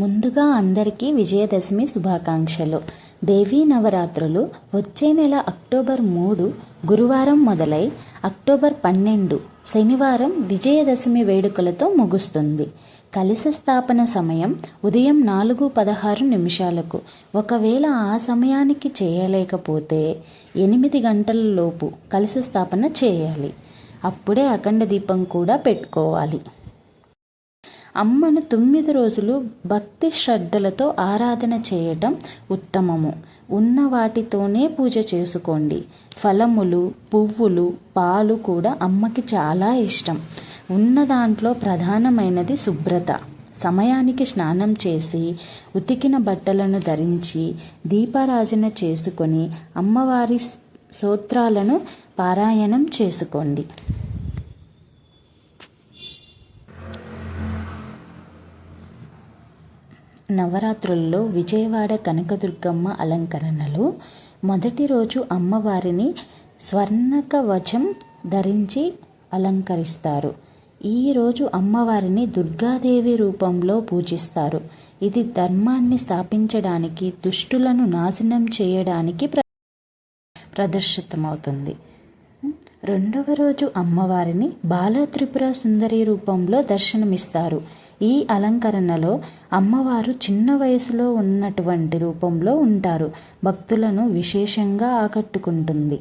ముందుగా అందరికీ విజయదశమి శుభాకాంక్షలు. దేవీ నవరాత్రులు వచ్చే నెల అక్టోబర్ 3 గురువారం మొదలై అక్టోబర్ 12 శనివారం విజయదశమి వేడుకలతో ముగుస్తుంది. కలశ స్థాపన సమయం ఉదయం 4:16 ఒకవేళ ఆ సమయానికి చేయలేకపోతే 8 గంటలలోపు కలశ స్థాపన చేయాలి. అప్పుడే అఖండ దీపం కూడా పెట్టుకోవాలి. అమ్మను 9 రోజులు భక్తి శ్రద్ధలతో ఆరాధన చేయటం ఉత్తమము. ఉన్న వాటితోనే పూజ చేసుకోండి. ఫలములు, పువ్వులు, పాలు కూడా అమ్మకి చాలా ఇష్టం. ఉన్న దాంట్లో ప్రధానమైనది శుభ్రత. సమయానికి స్నానం చేసి ఉతికిన బట్టలను ధరించి దీపారాజన చేసుకొని అమ్మవారి స్తోత్రాలను పారాయణం చేసుకోండి. నవరాత్రుల్లో విజయవాడ కనకదుర్గమ్మ అలంకరణలు మొదటి రోజు అమ్మవారిని స్వర్ణకవచం ధరించి అలంకరిస్తారు. ఈరోజు అమ్మవారిని దుర్గాదేవి రూపంలో పూజిస్తారు. ఇది ధర్మాన్ని స్థాపించడానికి, దుష్టులను నాశనం చేయడానికి ప్రదర్శితమవుతుంది. రెండవ రోజు అమ్మవారిని బాల త్రిపుర సుందరి రూపంలో దర్శనమిస్తారు. ఈ అలంకరణలో అమ్మవారు చిన్న వయసులో ఉన్నటువంటి రూపంలో ఉంటారు. భక్తులను విశేషంగా ఆకట్టుకుంటుంది.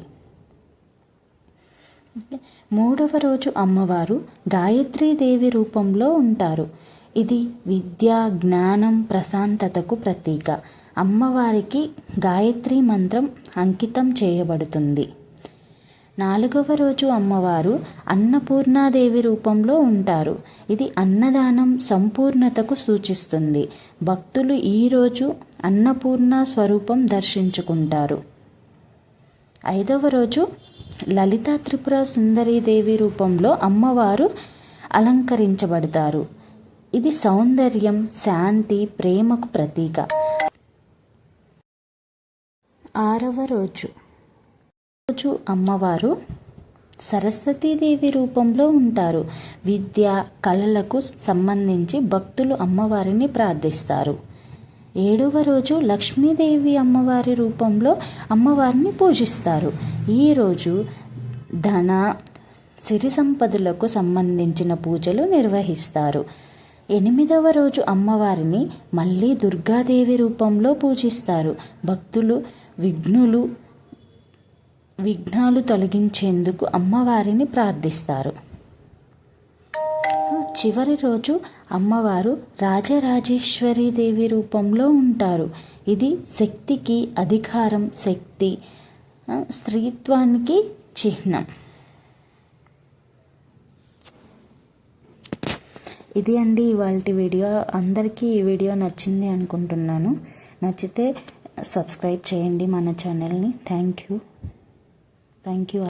మూడవ రోజు అమ్మవారు గాయత్రీదేవి రూపంలో ఉంటారు. ఇది విద్య, జ్ఞానం, ప్రశాంతతకు ప్రతీక. అమ్మవారికి గాయత్రి మంత్రం అంకితం చేయబడుతుంది. నాలుగవ రోజు అమ్మవారు అన్నపూర్ణాదేవి రూపంలో ఉంటారు. ఇది అన్నదానం, సంపూర్ణతకు సూచిస్తుంది. భక్తులు ఈరోజు అన్నపూర్ణ స్వరూపం దర్శించుకుంటారు. ఐదవ రోజు లలితా త్రిపుర సుందరీదేవి రూపంలో అమ్మవారు అలంకరించబడతారు. ఇది సౌందర్యం, శాంతి, ప్రేమకు ప్రతీక. ఆరవ రోజు అమ్మవారు సరస్వతీదేవి రూపంలో ఉంటారు. విద్య, కళలకు సంబంధించి భక్తులు అమ్మవారిని ప్రార్థిస్తారు. ఏడవ రోజు లక్ష్మీదేవి అమ్మవారి రూపంలో అమ్మవారిని పూజిస్తారు. ఈరోజు ధన, సిరి సంపదలకు సంబంధించిన పూజలు నిర్వహిస్తారు. ఎనిమిదవ రోజు అమ్మవారిని మళ్ళీ దుర్గాదేవి రూపంలో పూజిస్తారు. భక్తులు విఘ్నాలు తొలగించేందుకు అమ్మవారిని ప్రార్థిస్తారు. చివరి రోజు అమ్మవారు రాజరాజేశ్వరి దేవి రూపంలో ఉంటారు. ఇది శక్తికి, అధికారం, శక్తి, స్త్రీత్వానికి చిహ్నం. ఇది అండి ఇవాల్టి వీడియో. అందరికీ ఈ వీడియో నచ్చింది అనుకుంటున్నాను. నచ్చితే సబ్స్క్రైబ్ చేయండి మన ఛానల్ని. Thank you.